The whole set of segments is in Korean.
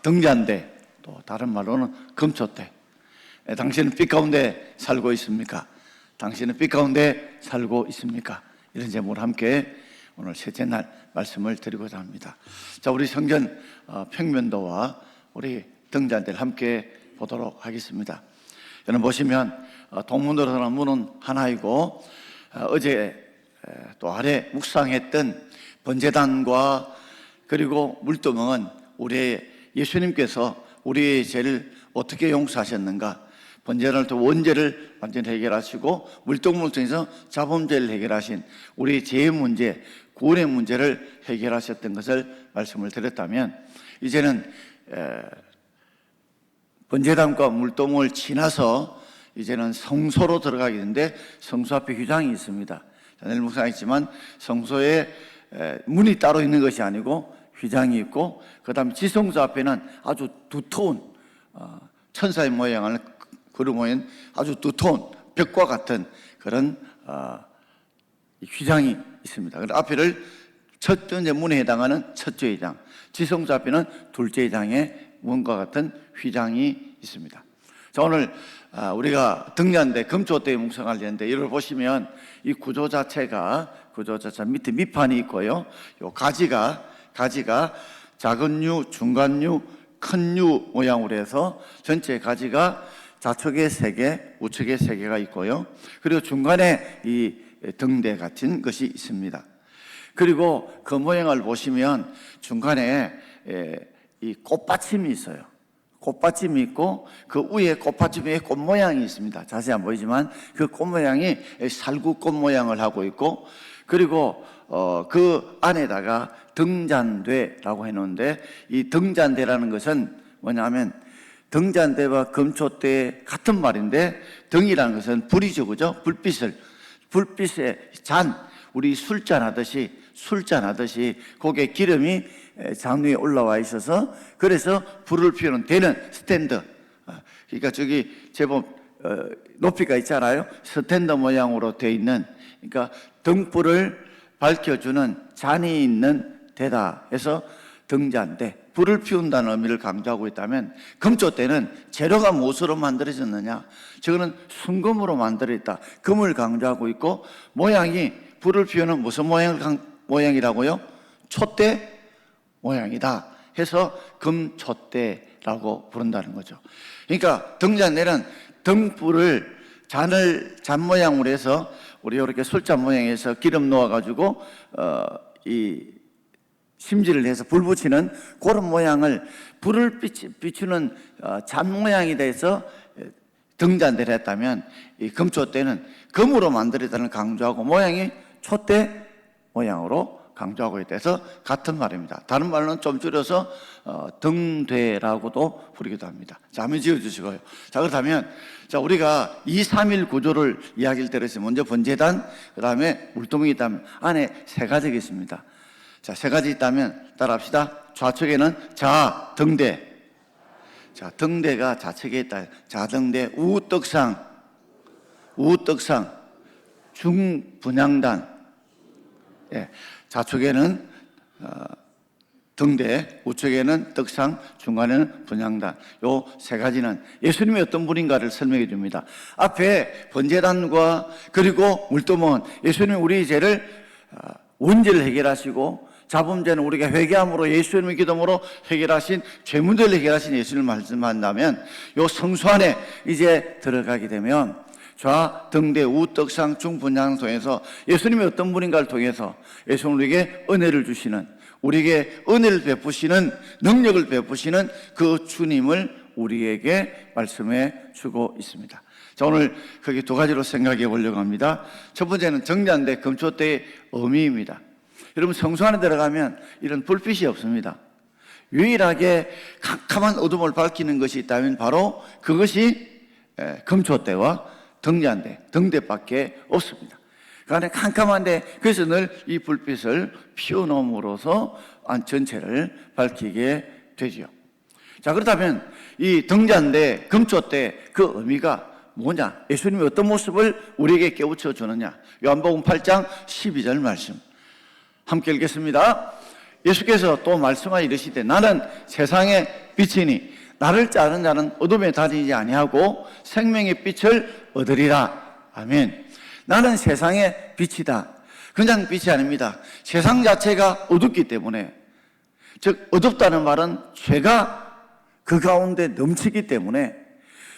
등잔대, 또 다른 말로는 금초대. 당신은 빛 가운데 살고 있습니까? 당신은 빛 가운데 살고 있습니까? 이런 제목으로 함께 오늘 셋째 날 말씀을 드리고자 합니다. 자, 우리 성전 평면도와 우리 등잔대를 함께 보도록 하겠습니다. 여러분 보시면 동문으로 들어가는 문은 하나이고, 어제 또 아래 묵상했던 번제단과 그리고 물두멍은 우리의 예수님께서 우리의 죄를 어떻게 용서하셨는가, 번제단을 또 원죄를 완전히 해결하시고 물두멍을 통해서 자범죄를 해결하신 우리의 죄의 문제, 구원의 문제를 해결하셨던 것을 말씀을 드렸다면, 이제는 번제단과 물두멍을 지나서 이제는 성소로 들어가게 되는데, 성소 앞에 휘장이 있습니다. 내일 묵상했지만 성소에 문이 따로 있는 것이 아니고 휘장이 있고, 그 다음에 지성소 앞에는 아주 두터운 천사의 모양을 그루 모인 아주 두터운 벽과 같은 그런 휘장이 있습니다. 그래서 앞에를 첫 번째 문에 해당하는 첫째 휘장, 지성소 앞에는 둘째 휘장의 문과 같은 휘장이 있습니다. 자, 오늘 우리가 등잔대, 금초대에 묵상할 텐데, 이걸 보시면 이 구조 자체가 밑에 밑판이 있고요. 요 가지가 작은 유, 중간 유, 큰 유 모양으로 해서 전체 가지가 좌측에 3개, 우측에 3개가 있고요. 그리고 중간에 이 등대 같은 것이 있습니다. 그리고 그 모양을 보시면 중간에 이 꽃받침이 있어요. 꽃받침이 있고, 그 위에 꽃받침에 꽃 모양이 있습니다. 자세히 안 보이지만 그 꽃 모양이 살구꽃 모양을 하고 있고, 그리고 그 안에다가 등잔대라고 해놓은데, 이 등잔대라는 것은 뭐냐면 등잔대와 금초대 같은 말인데, 등이라는 것은 불이죠, 그죠? 불빛의 잔, 우리 술잔 하듯이 거기에 기름이 잔 위에 올라와 있어서, 그래서 불을 피우는 대는 스탠드, 그러니까 저기 제법 높이가 있잖아요. 스탠드 모양으로 되어 있는, 그러니까 등불을 밝혀주는 잔이 있는 대다 해서 등잔대, 불을 피운다는 의미를 강조하고 있다면, 금초대는 재료가 무엇으로 만들어졌느냐, 저거는 순금으로 만들어졌다, 금을 강조하고 있고, 모양이 불을 피우는 무슨 모양이라고요? 촛대 모양이다 해서 금촛대라고 부른다는 거죠. 그러니까 등잔대는 등불을 잔 모양으로 해서, 우리 이렇게 술잔 모양에서 기름 놓아가지고 이 심지를 해서 불 붙이는 그런 모양을, 불을 비추는 잔 모양이 돼서 등잔대를 했다면, 이 금초대는 금으로 만들었다는 강조하고 모양이 촛대 모양으로 강조하고 있다해서 같은 말입니다. 다른 말로는 좀 줄여서 등대라고도 부르기도 합니다. 자, 한번 지어주시고요. 자, 그렇다면 자, 우리가 2, 3일 구조를 이야기를 들었어요. 먼저 번제단, 그 다음에 물두멍이 있다면 안에 3가지가 있습니다. 자, 3가지 있다면 따라합시다. 좌측에는 등대. 자, 등대가 좌측에 있다. 자등대, 우떡상, 중분향단. 예, 좌측에는 등대, 우측에는 떡상, 중간에는 분향단. 요 3가지는 예수님이 어떤 분인가를 설명해 줍니다. 앞에 번제단과 그리고 물두멍은 예수님이 우리의 죄를 원죄를 해결하시고, 자범죄는 우리가 회개함으로 예수님의 기도로 해결하신 죄 문제를 해결하신 예수님을 말씀한다면, 요 성소 안에 이제 들어가게 되면 등대, 우떡상, 중분향을 통해서 예수님이 어떤 분인가를 통해서 예수님 우리에게 은혜를 주시는, 우리에게 은혜를 베푸시는, 능력을 베푸시는 그 주님을 우리에게 말씀해 주고 있습니다. 자, 오늘 거기 2가지로 생각해 보려고 합니다. 첫 번째는 등잔대, 금초대의 의미입니다. 여러분, 성소 안에 들어가면 이런 불빛이 없습니다. 유일하게 캄캄한 어둠을 밝히는 것이 있다면 바로 그것이 금초대와 등잔대, 등대밖에 없습니다. 그 안에 캄캄한데, 그래서 늘 이 불빛을 피워놓음으로써 안 전체를 밝히게 되죠. 자, 그렇다면 이 등잔대, 금초대 그 의미가 뭐냐? 예수님이 어떤 모습을 우리에게 깨우쳐 주느냐? 요한복음 8장 12절 말씀 함께 읽겠습니다. 예수께서 또 말씀하여 이르시되 나는 세상의 빛이니 나를 따르는 자는 어둠에 다니지 아니하고 생명의 빛을 얻으리라. 아멘. 나는 세상의 빛이다. 그냥 빛이 아닙니다. 세상 자체가 어둡기 때문에, 즉 어둡다는 말은 죄가 그 가운데 넘치기 때문에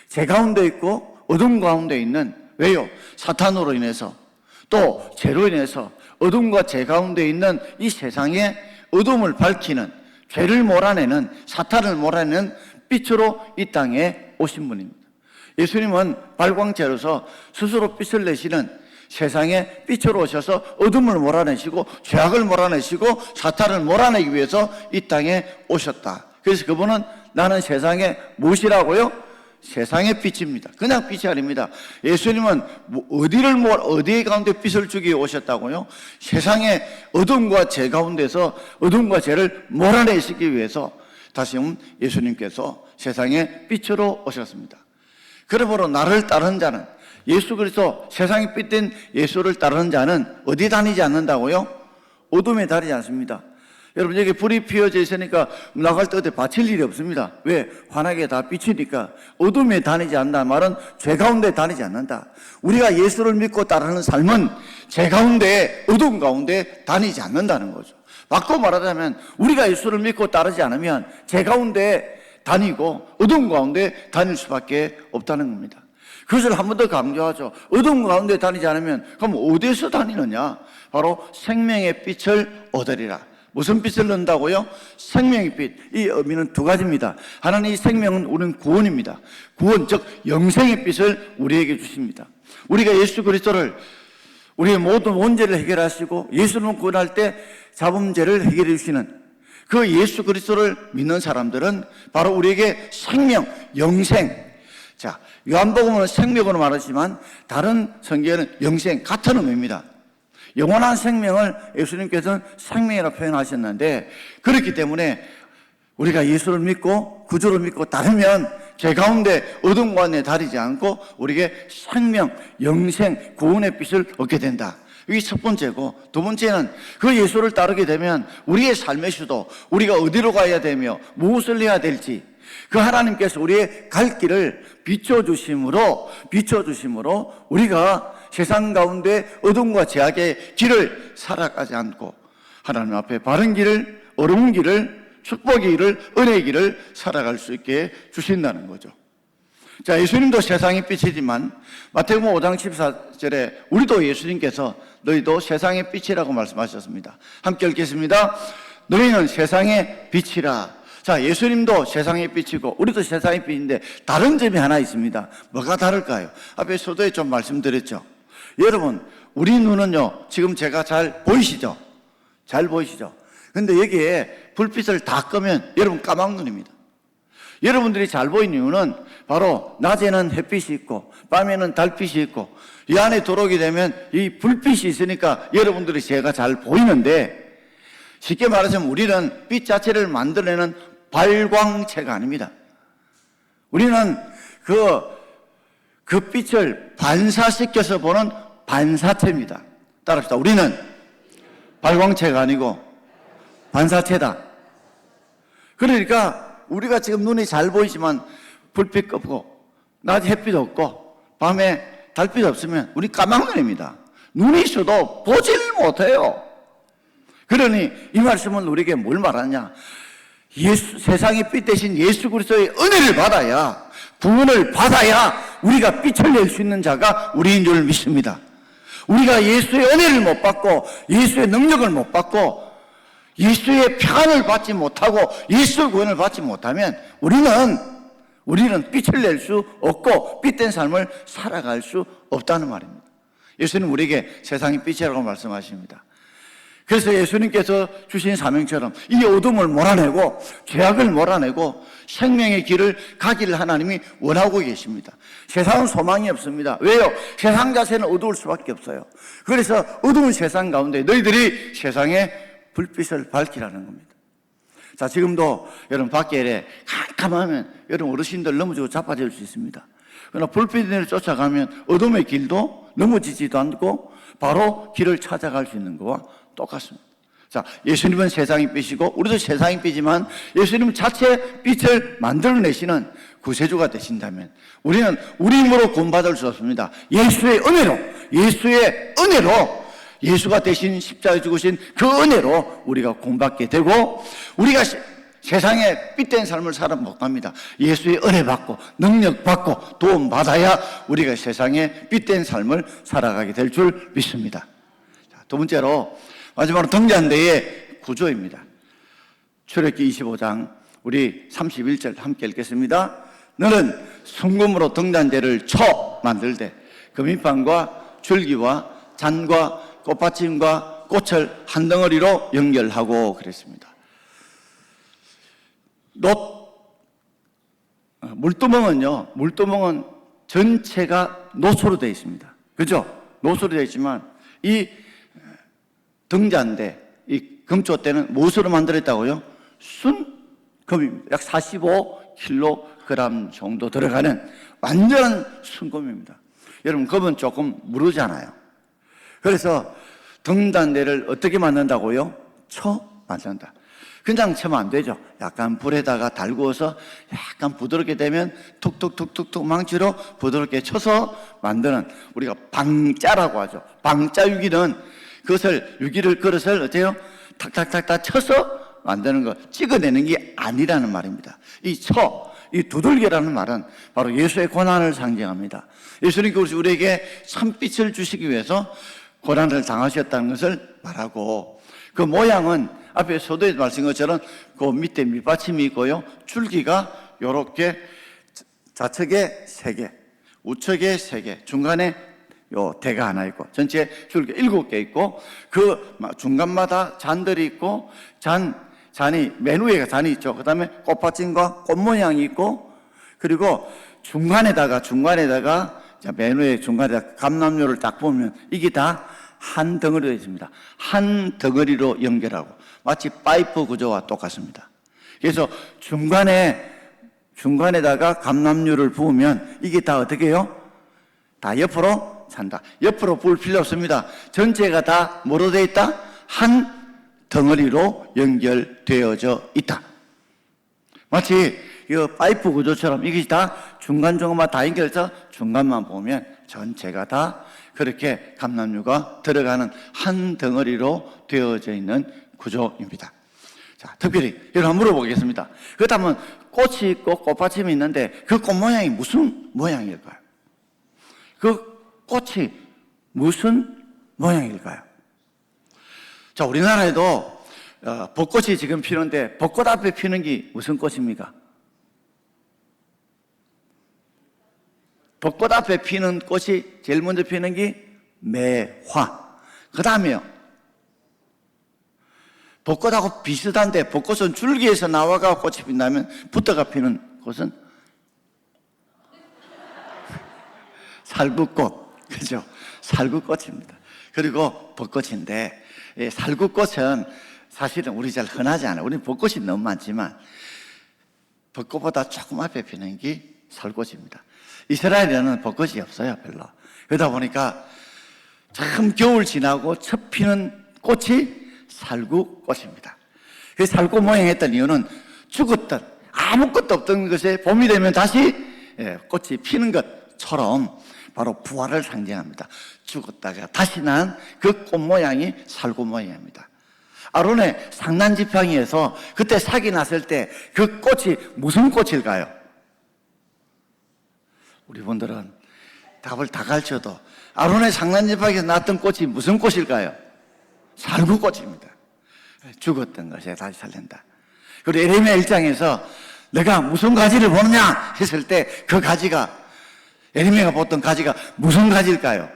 죄 가운데 있고 어둠 가운데 있는, 왜요? 사탄으로 인해서 또 죄로 인해서 어둠과 죄 가운데 있는 이 세상의 어둠을 밝히는, 죄를 몰아내는, 사탄을 몰아내는 빛으로 이 땅에 오신 분입니다. 예수님은 발광체로서 스스로 빛을 내시는 세상의 빛으로 오셔서 어둠을 몰아내시고 죄악을 몰아내시고 사탄을 몰아내기 위해서 이 땅에 오셨다. 그래서 그분은 나는 세상의 무엇이라고요? 세상의 빛입니다. 그냥 빛이 아닙니다. 예수님은 어디 가운데 빛을 주기 오셨다고요? 세상의 어둠과 죄 가운데서 어둠과 죄를 몰아내시기 위해서 다시 한번 예수님께서 세상의 빛으로 오셨습니다. 그러므로 나를 따르는 자는, 예수 그리스도 세상의 빛된 예수를 따르는 자는 어디 다니지 않는다고요? 어둠에 다니지 않습니다. 여러분, 여기 불이 피어져 있으니까 나갈 때 어디 받칠 일이 없습니다. 왜? 환하게 다 비치니까. 어둠에 다니지 않는다는 말은 죄 가운데 다니지 않는다. 우리가 예수를 믿고 따르는 삶은 죄 가운데, 어둠 가운데 다니지 않는다는 거죠. 바꿔 말하자면 우리가 예수를 믿고 따르지 않으면 죄 가운데 다니고 어둠 가운데 다닐 수밖에 없다는 겁니다. 그것을 한 번 더 강조하죠. 어둠 가운데 다니지 않으면 그럼 어디에서 다니느냐? 바로 생명의 빛을 얻으리라. 무슨 빛을 얻는다고요? 생명의 빛. 이 의미는 두 가지입니다. 하나는 이 생명은 우리는 구원입니다. 구원, 즉 영생의 빛을 우리에게 주십니다. 우리가 예수 그리스도를, 우리의 모든 원죄를 해결하시고 예수를 구원할 때 자범죄를 해결해 주시는 그 예수 그리스도를 믿는 사람들은 바로 우리에게 생명, 영생. 자, 요한복음은 생명으로 말하지만 다른 성경에는 영생, 같은 의미입니다. 영원한 생명을 예수님께서는 생명이라고 표현하셨는데, 그렇기 때문에 우리가 예수를 믿고 구주를 믿고 따르면 죄 가운데 어둠 가운데 다니지 않고 우리에게 생명, 영생, 구원의 빛을 얻게 된다. 이게 첫 번째고, 두 번째는 그 예수를 따르게 되면 우리의 삶의 수도, 우리가 어디로 가야 되며 무엇을 해야 될지 그 하나님께서 우리의 갈 길을 비춰주심으로 우리가 세상 가운데 어둠과 죄악의 길을 살아가지 않고 하나님 앞에 바른 길을, 어려운 길을, 축복의 길을, 은혜의 길을 살아갈 수 있게 주신다는 거죠. 자, 예수님도 세상의 빛이지만 마태복음 5장 14절에 우리도 예수님께서 너희도 세상의 빛이라고 말씀하셨습니다. 함께 읽겠습니다. 너희는 세상의 빛이라. 자, 예수님도 세상의 빛이고 우리도 세상의 빛인데 다른 점이 하나 있습니다. 뭐가 다를까요? 앞에 서두에 좀 말씀드렸죠. 여러분, 우리 눈은요, 지금 제가 잘 보이시죠? 잘 보이시죠? 근데 여기에 불빛을 다 끄면 여러분 까막눈입니다. 여러분들이 잘 보이는 이유는 바로 낮에는 햇빛이 있고 밤에는 달빛이 있고 이 안에 들어오게 되면 이 불빛이 있으니까 여러분들이 제가 잘 보이는데, 쉽게 말하자면 우리는 빛 자체를 만들어내는 발광체가 아닙니다. 우리는 그 빛을 반사시켜서 보는 반사체입니다. 따라합시다. 우리는 발광체가 아니고 반사체다. 그러니까 우리가 지금 눈이 잘 보이지만 불빛 끄고 낮에 햇빛 없고 밤에 달빛 없으면 우리 까막눈입니다. 눈이 있어도 보질 못해요. 그러니 이 말씀은 우리에게 뭘 말하냐? 세상의 빛 대신 예수 그리스도의 은혜를 받아야, 구원을 받아야 우리가 빛을 낼 수 있는 자가 우리인 줄 믿습니다. 우리가 예수의 은혜를 못 받고 예수의 능력을 못 받고 예수의 평안을 받지 못하고 예수의 구원을 받지 못하면 우리는 빛을 낼 수 없고 빛된 삶을 살아갈 수 없다는 말입니다. 예수님 우리에게 세상의 빛이라고 말씀하십니다. 그래서 예수님께서 주신 사명처럼 이 어둠을 몰아내고 죄악을 몰아내고 생명의 길을 가기를 하나님이 원하고 계십니다. 세상은 소망이 없습니다. 왜요? 세상 자체는 어두울 수밖에 없어요. 그래서 어두운 세상 가운데 너희들이 세상의 불빛을 밝히라는 겁니다. 자, 지금도 여러분 밖에 이래 캄캄하면 여러분 어르신들 넘어지고 자빠질 수 있습니다. 그러나 불빛을 쫓아가면 어둠의 길도 넘어지지도 않고 바로 길을 찾아갈 수 있는 것과 똑같습니다. 자, 예수님은 세상의 빛이고 우리도 세상의 빛이지만 예수님 자체 빛을 만들어내시는 구세주가 되신다면 우리는 우리 힘으로 구원받을 수 없습니다. 예수의 은혜로 예수가 대신 십자가에 죽으신 그 은혜로 우리가 구원받게 되고 우리가 세상에 빛된 삶을 살아 못 갑니다. 예수의 은혜 받고 능력 받고 도움 받아야 우리가 세상에 빛된 삶을 살아가게 될 줄 믿습니다. 자, 두 번째로 마지막으로 등잔대의 구조입니다. 출애굽기 25장 우리 31절 함께 읽겠습니다. 너는 순금으로 등잔대를 쳐 만들되 금이판과 줄기와 잔과 꽃받침과 꽃을 한 덩어리로 연결하고 그랬습니다. 물두멍은 전체가 노소로 되어 있습니다. 그죠? 노소로 되어 있지만 이 등잔대, 이 금초대는 무엇으로 만들었다고요? 순금입니다. 약 45kg 정도 들어가는 완전한 순금입니다. 여러분, 금은 조금 무르잖아요. 그래서 등잔대를 어떻게 만든다고요? 쳐 만든다. 그냥 쳐면 안 되죠. 약간 불에다가 달구어서 약간 부드럽게 되면 툭툭툭툭툭 망치로 부드럽게 쳐서 만드는, 우리가 방짜라고 하죠. 방짜 유기는 유기를 그릇을 어때요? 탁탁탁탁 쳐서 만드는 거, 찍어내는 게 아니라는 말입니다. 이 두들겨라는 말은 바로 예수의 고난을 상징합니다. 예수님께서 우리에게 참빛을 주시기 위해서 고난을 당하셨다는 것을 말하고, 그 모양은 앞에 서두에 말씀한 것처럼 그 밑에 밑받침이 있고요, 줄기가 요렇게 좌측에 3개, 우측에 3개, 중간에 요 대가 하나 있고, 전체 줄기 7개 있고, 그 중간마다 잔들이 있고, 잔이 맨 위에 잔이 있죠. 그 다음에 꽃받침과 꽃 모양이 있고, 그리고 중간에다가 맨 위에 중간에다가 감람류를 딱 보면 이게 다 한 덩어리로 있습니다. 한 덩어리로 연결하고 마치 파이프 구조와 똑같습니다. 그래서 중간에다가 감람류를 부으면 이게 다 어떻게 해요? 다 옆으로 찬다. 옆으로 부을 필요 없습니다. 전체가 다 뭐로 되어 있다? 한 덩어리로 연결되어져 있다. 마치 이 파이프 구조처럼 이것이 다 중간중간만 다 연결해서 중간만 보면 전체가 다 그렇게 감람류가 들어가는 한 덩어리로 되어져 있는 구조입니다. 자, 특별히 여러분 한번 물어보겠습니다. 그렇다면 꽃이 있고 꽃받침이 있는데 그 꽃 모양이 무슨 모양일까요? 그 꽃이 무슨 모양일까요? 자, 우리나라에도 벚꽃이 지금 피는데 벚꽃 앞에 피는 게 무슨 꽃입니까? 벚꽃 앞에 피는 꽃이 제일 먼저 피는 게 매화. 그 다음에요, 벚꽃하고 비슷한데 벚꽃은 줄기에서 나와가 꽃이 핀다면 붙어가 피는 꽃은 살구꽃. 그죠? 살구꽃입니다. 그리고 벚꽃인데, 살구꽃은 사실은 우리 잘 흔하지 않아요. 우리는 벚꽃이 너무 많지만 벚꽃보다 조금 앞에 피는 게 살구꽃입니다. 이스라엘에는 벚꽃이 없어요, 별로. 그러다 보니까 참 겨울 지나고 첫 피는 꽃이 살구꽃입니다. 그 살구 모양했던 이유는 죽었던, 아무것도 없던 것에 봄이 되면 다시 꽃이 피는 것처럼 바로 부활을 상징합니다. 죽었다가 다시 난 그 꽃 모양이 살구 모양입니다. 아론의 상난지팡이에서 그때 사기 났을 때 그 꽃이 무슨 꽃일까요? 우리 분들은 답을 다 가르쳐도 아론의 상난지팡이에서 났던 꽃이 무슨 꽃일까요? 살구꽃입니다. 죽었던 것에 다시 살린다. 그리고 예레미야 1장에서 내가 무슨 가지를 보느냐 했을 때 그 가지가, 예레미야가 보던 가지가 무슨 가지일까요?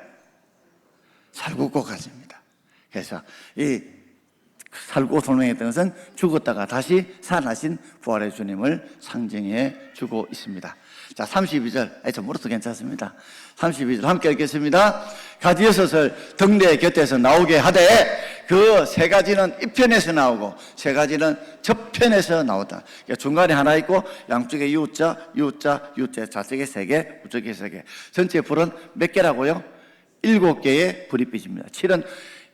살구꽃 가지입니다. 그래서 이 살구꽃 설명했던 것은 죽었다가 다시 살아나신 부활의 주님을 상징해 주고 있습니다. 자, 32절. 좀 물어도 괜찮습니다. 32절 함께 읽겠습니다. 가지 6을 등대 곁에서 나오게 하되 그 3가지는 이편에서 나오고 3가지는 저편에서 나오다. 그러니까 중간에 하나 있고 양쪽에 U자, 좌측에 3개, 우측에 3개. 전체 불은 몇 개라고요? 7개의 불이 삐집니다. 7은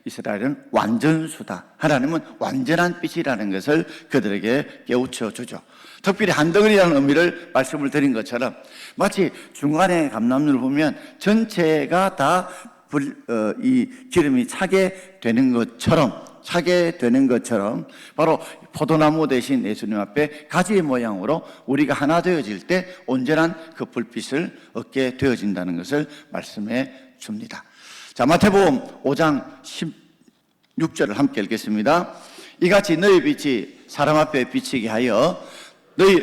이스라엘은 완전수다. 하나님은 완전한 빛이라는 것을 그들에게 깨우쳐 주죠. 특별히 한 덩어리라는 의미를 말씀을 드린 것처럼 마치 중간에 감람류를 보면 전체가 다 이 기름이 차게 되는 것처럼 바로 포도나무 대신 예수님 앞에 가지의 모양으로 우리가 하나 되어질 때 온전한 그 불빛을 얻게 되어진다는 것을 말씀해 줍니다. 자, 마태복음 5장 16절을 함께 읽겠습니다. 이같이 너희 빛이 사람 앞에 비치게 하여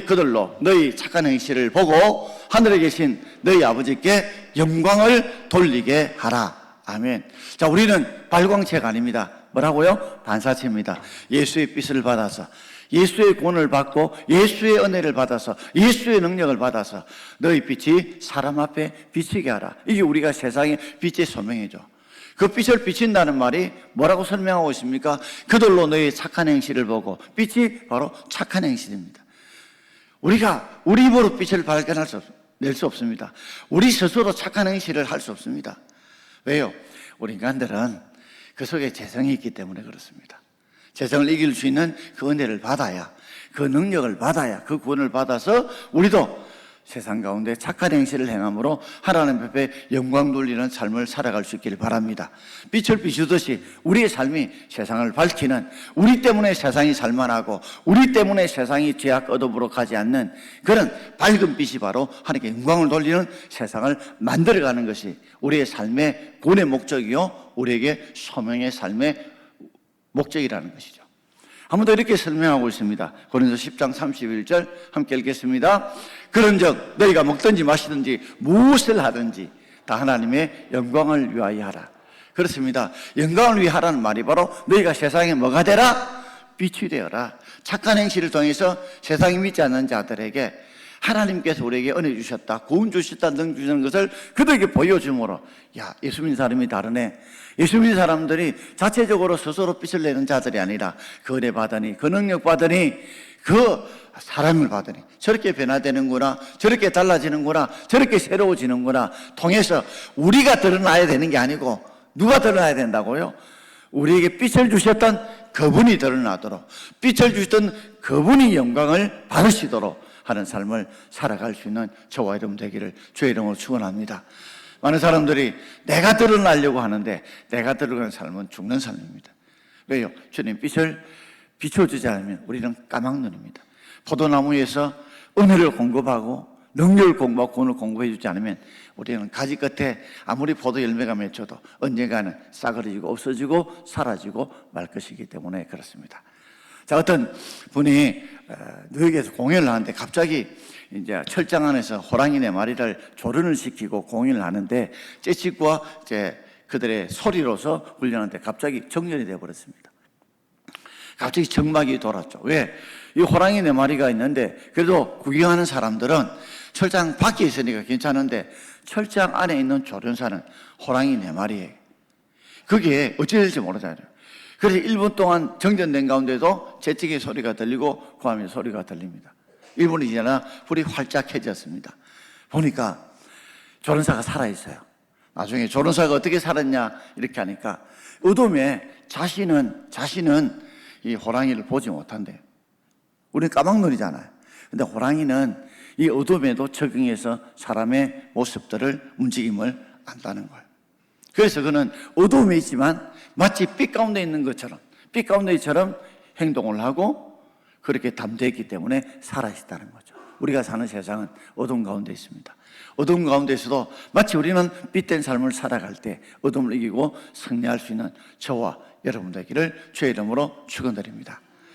그들로 너희 착한 행실을 보고 하늘에 계신 너희 아버지께 영광을 돌리게 하라. 아멘. 자, 우리는 발광체가 아닙니다. 뭐라고요? 반사체입니다. 예수의 빛을 받아서, 예수의 구원을 받고, 예수의 은혜를 받아서, 예수의 능력을 받아서 너희 빛이 사람 앞에 비치게 하라. 이게 우리가 세상의 빛의 소명이죠. 그 빛을 비친다는 말이 뭐라고 설명하고 있습니까? 그들로 너희 착한 행실을 보고, 빛이 바로 착한 행실입니다. 우리가 우리 입으로 빛을 낼 수 없습니다. 우리 스스로 착한 행실을 할 수 없습니다. 왜요? 우리 인간들은 그 속에 재성이 있기 때문에 그렇습니다. 재성을 이길 수 있는 그 은혜를 받아야, 그 능력을 받아야, 그 구원을 받아서 우리도 세상 가운데 착한 행실을 행함으로 하나님 앞에 영광 돌리는 삶을 살아갈 수 있기를 바랍니다. 빛을 비추듯이 우리의 삶이 세상을 밝히는, 우리 때문에 세상이 살만하고 우리 때문에 세상이 죄악 어둠으로 가지 않는 그런 밝은 빛이 바로 하나님께 영광을 돌리는 세상을 만들어가는 것이 우리의 삶의 구원의 목적이요, 우리에게 소명의 삶의 목적이라는 것이죠. 한 번 더 이렇게 설명하고 있습니다. 고린도서 10장 31절 함께 읽겠습니다. 그런즉 너희가 먹든지 마시든지 무엇을 하든지 다 하나님의 영광을 위하여 하라. 그렇습니다. 영광을 위하여 하라는 말이 바로 너희가 세상에 뭐가 되라? 빛이 되어라. 착한 행실을 통해서 세상이 믿지 않는 자들에게 하나님께서 우리에게 은혜 주셨다, 구원 주셨다, 능 주시는 것을 그들에게 보여줌으로, 야, 예수 믿는 사람이 다르네. 예수 믿는 사람들이 자체적으로 스스로 빛을 내는 자들이 아니라 그 은혜 받으니, 그 능력 받으니, 그 사람을 받으니 저렇게 변화되는구나, 저렇게 달라지는구나, 저렇게 새로워지는구나 통해서 우리가 드러나야 되는 게 아니고 누가 드러나야 된다고요? 우리에게 빛을 주셨던 그분이 드러나도록, 빛을 주셨던 그분이 영광을 받으시도록 하는 삶을 살아갈 수 있는 저와 여러분 되기를 주의 이름으로 축원합니다. 많은 사람들이 내가 드러나려고 하는데 내가 드러나는 삶은 죽는 삶입니다. 왜요? 주님 빛을 비춰주지 않으면 우리는 까막눈입니다. 포도나무에서 은혜를 공급하고 능력을 공부하고 구원을 공급해 주지 않으면 우리는 가지 끝에 아무리 포도 열매가 맺혀도 언젠가는 싸그러지고 없어지고 사라지고 말 것이기 때문에 그렇습니다. 자, 어떤 분이 뉴욕에서 공연을 하는데 갑자기 이제 철장 안에서 호랑이 4마리를 조련을 시키고 공연을 하는데 째치구와 이제 그들의 소리로서 훈련하는데 갑자기 정전이 되어 버렸습니다. 갑자기 정막이 돌았죠. 왜? 이 호랑이 4마리가 있는데 그래도 구경하는 사람들은 철장 밖에 있으니까 괜찮은데 철장 안에 있는 조련사는 호랑이 4마리예요. 그게 어찌 될지 모르잖아요. 그래서 1분 동안 정전된 가운데도 재채기 소리가 들리고 고함의 소리가 들립니다. 1분이 지나 불이 활짝 켜졌습니다. 보니까 조련사가 살아있어요. 나중에 조련사가 어떻게 살았냐 이렇게 하니까 어둠에 자신은 이 호랑이를 보지 못한대요. 우리는 까막눈이잖아요. 근데 호랑이는 이 어둠에도 적응해서 사람의 모습들을, 움직임을 안다는 거예요. 그래서 그는 어둠에 있지만 마치 빛 가운데 있는 것처럼, 빛 가운데처럼 행동을 하고 그렇게 담대했기 때문에 살아있다는 거죠. 우리가 사는 세상은 어둠 가운데 있습니다. 어둠 가운데서도 마치 우리는 빛된 삶을 살아갈 때 어둠을 이기고 승리할 수 있는 저와 여러분 되기를 주의 이름으로 축원드립니다.